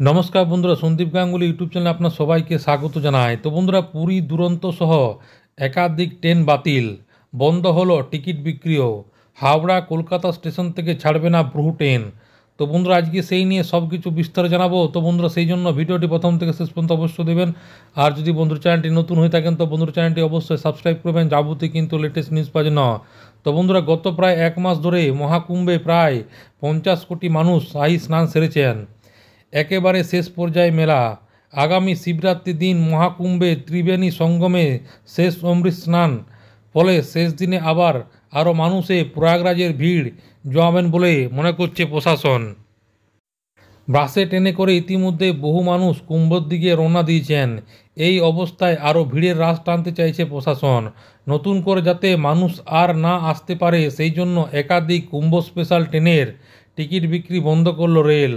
নমস্কার বন্ধুরা, সন্দীপ গাঙ্গুলি ইউটিউব চ্যানেলে আপনার সবাইকে স্বাগত জানাই। তো বন্ধুরা, পুরী দুরন্ত সহ একাধিক ট্রেন বাতিল, বন্ধ হলো টিকিট বিক্রিও, হাওড়া কলকাতা স্টেশন থেকে ছাড়বে না বহু ট্রেন। তো বন্ধুরা, আজকে সেই নিয়ে সব কিছু বিস্তারে জানাবো। তো বন্ধুরা, সেই জন্য ভিডিওটি প্রথম থেকে শেষ পর্যন্ত অবশ্যই দেবেন। আর যদি বন্ধুর চ্যানেলটি নতুন হয়ে থাকেন তো বন্ধুর চ্যানেলটি অবশ্যই সাবস্ক্রাইব করবেন, যাবতীয় কিন্তু লেটেস্ট নিউজ পাওয়ার জন্য। তো বন্ধুরা, গত প্রায় এক মাস ধরে মহাকুম্ভে প্রায় 50 কোটি মানুষ শাহী স্নান সেরেছেন। একেবারে শেষ পর্যায়ে মেলা। আগামী শিবরাত্রি দিন মহাকুম্ভে ত্রিবেণী সঙ্গমে শেষ অমৃত স্নান। ফলে শেষ দিনে আবার আরও মানুষে প্রয়াগরাজের ভিড় জমাবেন বলে মনে করছে প্রশাসন। বাসে ট্রেনে করে ইতিমধ্যে বহু মানুষ কুম্ভর দিকে রওনা দিয়েছেন। এই অবস্থায় আরও ভিড়ের রাশ টানতে চাইছে প্রশাসন। নতুন করে যাতে মানুষ আর না আসতে পারে সেই জন্য একাধিক কুম্ভ স্পেশাল ট্রেনের টিকিট বিক্রি বন্ধ করল রেল।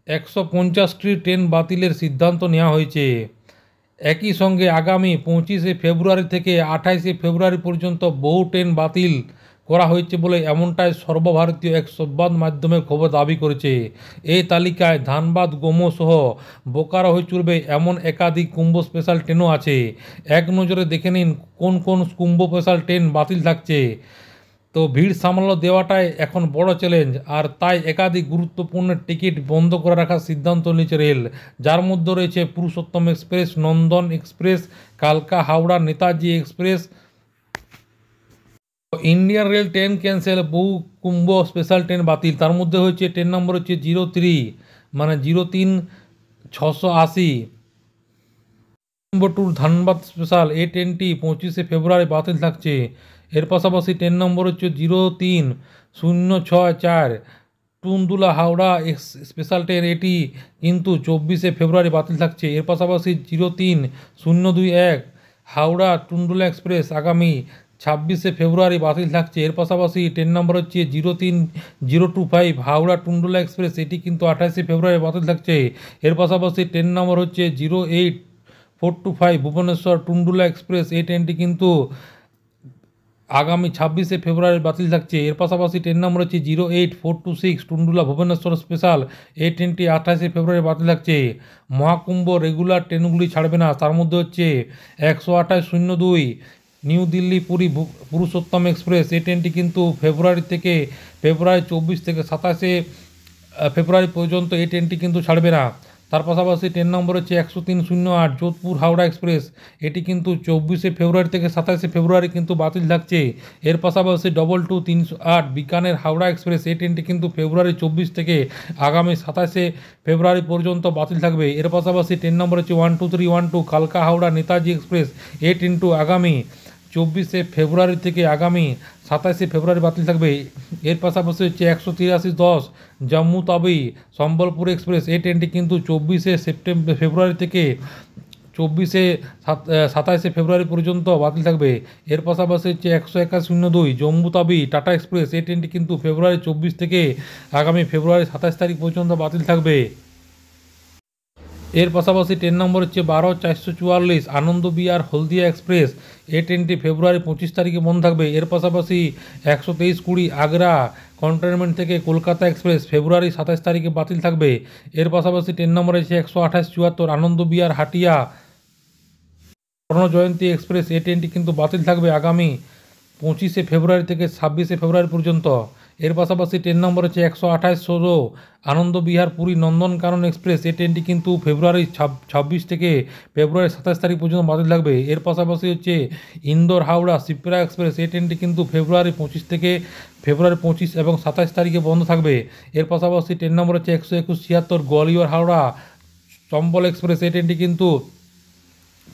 150টি ট্রেন বাতিলের সিদ্ধান্ত নেওয়া হয়েছে। একই সঙ্গে আগামী 25শে ফেব্রুয়ারি থেকে 28শে ফেব্রুয়ারি পর্যন্ত বহু ট্রেন বাতিল করা হয়েছে বলে এমনটাই সর্বভারতীয় এক সংবাদ মাধ্যমের খবর দাবি করেছে। এই তালিকায় ধানবাদ গোমো সহ বোকারো হয়ে চলবে এমন একাধিক কুম্ভ স্পেশাল ট্রেনও আছে। এক নজরে দেখে নিন কোন কোন কুম্ভ স্পেশাল ট্রেন বাতিল থাকছে। তো ভিড় সামলানো দেওয়াটাই এখন বড় চ্যালেঞ্জ, আর তাই একাধিক গুরুত্বপূর্ণ টিকিট বন্ধ করে রাখার সিদ্ধান্ত নিয়েছে রেল, যার মধ্যে রয়েছে পুরুষোত্তম এক্সপ্রেস, নন্দন এক্সপ্রেস, কালকা Howrah Netaji express. Indian rail train cancel, বহু কুম্ভ স্পেশাল ট্রেন বাতিল। তার মধ্যে হচ্ছে ট্রেন নম্বর হচ্ছে 03 মানে 03-680 নম্বর টু ধানবাদ স্পেশাল। এই ট্রেনটি 25শে ফেব্রুয়ারি বাতিল থাকছে। এর পাশাপাশি ট্রেন নম্বর হচ্ছে 03-064 টুনদুলা হাওড়া স্পেশাল ট্রেন, এটি কিন্তু 24শে ফেব্রুয়ারি বাতিল থাকছে। এর পাশাপাশি 03-021 হাওড়া টুনদুলা এক্সপ্রেস আগামী 26শে ফেব্রুয়ারি বাতিল থাকছে। এর পাশাপাশি ট্রেন নম্বর হচ্ছে 03-025 হাওড়া টুনদুলা এক্সপ্রেস, এটি কিন্তু 28শে ফেব্রুয়ারি বাতিল থাকছে। এর পাশাপাশি ট্রেন নম্বর হচ্ছে 08425 ভুবনেশ্বর টুনডুলা এক্সপ্রেস, এই ট্রেনটি কিন্তু আগামী 26শে ফেব্রুয়ারি বাতিল থাকছে। এর পাশাপাশি ট্রেন নম্বর হচ্ছে 08426 টুনডুলা ভুবনেশ্বর স্পেশাল, এই ট্রেনটি 28শে ফেব্রুয়ারি বাতিল থাকছে। মহাকুম্ভ রেগুলার ট্রেনগুলি ছাড়বে না, তার মধ্যে হচ্ছে 128-02 নিউ দিল্লি পুরী পুরুষোত্তম এক্সপ্রেস, এই ট্রেনটি কিন্তু ফেব্রুয়ারি 24 থেকে 27শে ফেব্রুয়ারি পর্যন্ত এই ট্রেনটি কিন্তু ছাড়বে না। তার পাশাপাশি ট্রেন নম্বর হচ্ছে 103-08 যোধপুর হাওড়া এক্সপ্রেস, এটি কিন্তু 24শে ফেব্রুয়ারি থেকে 27শে ফেব্রুয়ারি কিন্তু বাতিল থাকছে। এর পাশাপাশি 22-308 বিকানের হাওড়া এক্সপ্রেস, এই ট্রেনটি কিন্তু ফেব্রুয়ারি 24 থেকে আগামী 27শে ফেব্রুয়ারি পর্যন্ত বাতিল থাকবে। এর পাশাপাশি ট্রেন নম্বর হচ্ছে 12312 কালকা হাওড়া নেতাজি এক্সপ্রেস, এই ট্রেনটি আগামী 24শে ফেব্রুয়ারি থেকে আগামী 27শে ফেব্রুয়ারি বাতিল থাকবে। এর পাশাপাশি হচ্ছে 183-10 জম্মু তাবি সম্বলপুর এক্সপ্রেস, এই ট্রেনটি কিন্তু 24শে ফেব্রুয়ারি থেকে 27শে ফেব্রুয়ারি পর্যন্ত বাতিল থাকবে। এর পাশাপাশি হচ্ছে 181-02 জম্মু তাবি টাটা এক্সপ্রেস, এই ট্রেনটি কিন্তু ফেব্রুয়ারি 24 থেকে আগামী ফেব্রুয়ারি 27 তারিখ পর্যন্ত বাতিল থাকবে। এর পাশাপাশি ট্রেন নম্বর হচ্ছে 12-444 আনন্দ বিহার হলদিয়া এক্সপ্রেস, এই ট্রেনটি ফেব্রুয়ারি 25 তারিখে বন্ধ থাকবে। এর পাশাপাশি 123-20 আগ্রা কন্টেনমেন্ট থেকে কলকাতা এক্সপ্রেস, ফেব্রুয়ারি 27 তারিখে বাতিল থাকবে। এর পাশাপাশি ট্রেন নম্বর হচ্ছে 128-74 আনন্দ বিহার হাটিয়া স্বর্ণ জয়ন্তী এক্সপ্রেস, এই ট্রেনটি কিন্তু বাতিল থাকবে আগামী 25শে ফেব্রুয়ারি থেকে 26শে ফেব্রুয়ারি পর্যন্ত। এর পাশাপাশি ট্রেন নম্বর হচ্ছে 128-16 আনন্দ বিহার পুরী নন্দনকানন এক্সপ্রেস, এই ট্রেনটি কিন্তু ফেব্রুয়ারি 26 থেকে ফেব্রুয়ারি 27 তারিখ পর্যন্ত বাতিল থাকবে। এর পাশাপাশি হচ্ছে ইন্দোর হাওড়া শিপ্রা এক্সপ্রেস, এই ট্রেনটি কিন্তু ফেব্রুয়ারি 25 থেকে ফেব্রুয়ারি 25 এবং 27 তারিখে বন্ধ থাকবে। এর পাশাপাশি ট্রেন নম্বর হচ্ছে 121-76 গোয়ালিয়র হাওড়া চম্বল এক্সপ্রেস, এই ট্রেনটি কিন্তু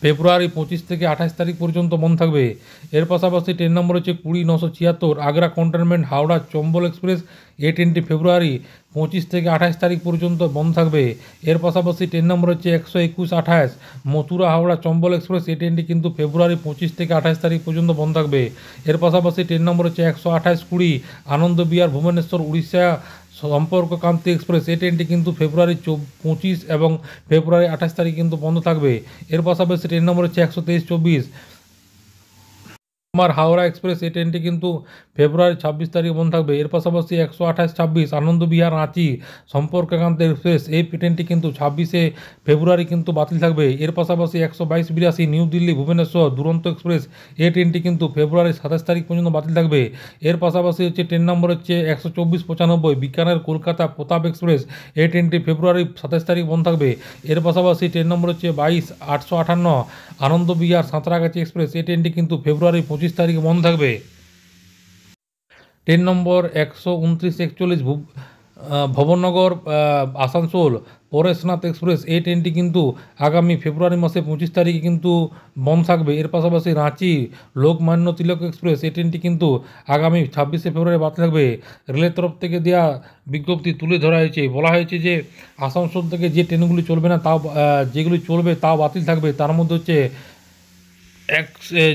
ফেব্রুয়ারি 25 থেকে 28 তারিখ পর্যন্ত বন্ধ থাকবে। এর পাশাপাশি ট্রেন নম্বর হচ্ছে 20-976 আগ্রা কন্টেনমেন্ট হাওড়া চম্বল এক্সপ্রেস, এই ট্রেনটি ফেব্রুয়ারি 25 থেকে 28 তারিখ পর্যন্ত বন্ধ থাকবে। এর পাশাপাশি ট্রেন নম্বর হচ্ছে 121-28 মথুরা হাওড়া চম্বল এক্সপ্রেস, এই ট্রেনটি কিন্তু ফেব্রুয়ারি 25 থেকে 28 তারিখ পর্যন্ত বন্ধ থাকবে। এর পাশাপাশি ট্রেন নম্বর হচ্ছে 128-20 আনন্দ বিহার ভুবনেশ্বর উড়িষ্যা সম্পর্কক্রান্তি এক্সপ্রেস, এই ট্রেনটি কিন্তু ফেব্রুয়ারি 25 এবং ফেব্রুয়ারি 28 তারিখ কিন্তু বন্ধ থাকবে। এর পাশাপাশি ট্রেন নম্বর হচ্ছে 123-24 আমার হাওড়া এক্সপ্রেস এই ট্রেনটি কিন্তু ফেব্রুয়ারি 26 তারিখে বন্ধ থাকবে। এর পাশাপাশি 128-26 আনন্দবিহার রাঁচি সম্পর্কাকান্ত এক্সপ্রেস এই ট্রেনটি কিন্তু 26শে ফেব্রুয়ারি কিন্তু বাতিল থাকবে। এর পাশাপাশি 122-82 নিউ দিল্লি ভুবনেশ্বর দুরন্ত এক্সপ্রেস এই ট্রেনটি কিন্তু ফেব্রুয়ারি 27 তারিখ পর্যন্ত বাতিল থাকবে। এর পাশাপাশি হচ্ছে ট্রেন নম্বর হচ্ছে 124-95 বিকানের কলকাতা প্রতাপ এক্সপ্রেস এই ট্রেনটি ফেব্রুয়ারি 27 তারিখ বন্ধ থাকবে। এর পাশাপাশি ট্রেন নম্বর হচ্ছে 22-858 আনন্দবিহার সাঁতরাগাছি এক্সপ্রেস এই ট্রেনটি কিন্তু ফেব্রুয়ারি 25 তারিখে বন্ধ থাকবে। Train number 129-41 Bhavnagar Asansol Parasnath express এই ট্রেনটি কিন্তু আগামী ফেব্রুয়ারি মাসে 25 তারিখে কিন্তু বন্ধ থাকবে। এর পাশাপাশি রাঁচি লোকমান্য তিলক এক্সপ্রেস এই ট্রেনটি কিন্তু আগামী 26শে ফেব্রুয়ারি বাতিল থাকবে। রেলের তরফ থেকে দেওয়া বিজ্ঞপ্তি তুলে ধরা হয়েছে, বলা হয়েছে যে আসানসোল থেকে যে ট্রেনগুলি চলবে না তাও যেগুলি চলবে তাও বাতিল থাকবে। তার মধ্যে হচ্ছে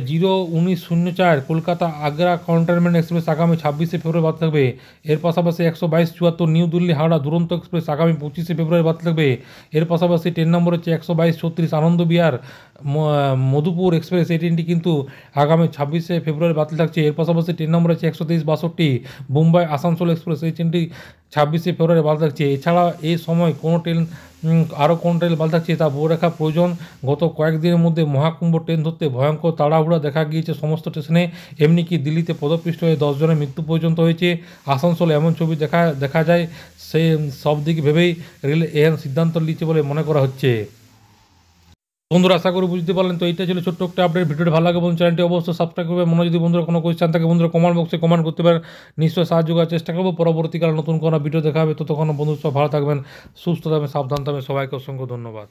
01904 কলকাতা আগ্রা কন্টেনমেন্ট এক্সপ্রেস আগামী 26শে ফেব্রুয়ারি বাতিল থাকবে। এর পাশাপাশি 122-74 নিউ দিল্লি হাওড়া দুরন্ত এক্সপ্রেস আগামী 25শে ফেব্রুয়ারি বাতিল থাকবে। এর পাশাপাশি ট্রেন নম্বর হচ্ছে 122-36 আনন্দবিহার মধুপুর এক্সপ্রেস এই ট্রেনটি কিন্তু আগামী 26শে ফেব্রুয়ারি বাতিল থাকছে। এর পাশাপাশি ট্রেন নম্বর হচ্ছে 123-62 মুম্বাই আসানসোল এক্সপ্রেস এই ট্রেনটি 26শে ফেব্রুয়ারি বাতিল থাকছে। এছাড়া এই সময় কোনো ট্রেন আরও কোন ট্রেন বাতিল থাকছে তা বলে রাখা প্রয়োজন। গত কয়েকদিনের মধ্যে মহাকুম্ভ ট্রেন ধরতে ভয়ঙ্কর তাড়াহুড়া দেখা গিয়েছে সমস্ত স্টেশনে। এমনকি দিল্লিতে পদপিষ্ট হয়ে 10 জনের মৃত্যু পর্যন্ত হয়েছে। আসানসোলে এমন ছবি দেখা যায়, সে সব দিক ভেবেই রেল এর সিদ্ধান্ত নিচ্ছে বলে মনে করা হচ্ছে। বন্ধুরা আশা করি বুঝতে পারলেন। তো এইটা ছিল ছোট্ট একটা আপডেট। ভিডিওটি ভালো লাগে বন্ধু চ্যানেলটি অবশ্যই সাবস্ক্রাইব করবে। মনে যদি বন্ধুরা কোনো কোয়েশ্চেন থাকে বন্ধুরা কমেন্ট বক্সে কমেন্ট করতে পারেন, নিশ্চয়ই সাহায্য করার চেষ্টা করবো। পরবর্তীকালে নতুন কোনো ভিডিও দেখা হবে, ততক্ষণ বন্ধু সব ভালো থাকবেন, সুস্থ থাকবেন, সাবধান থাকবেন। সবাইকে অসংখ্য ধন্যবাদ।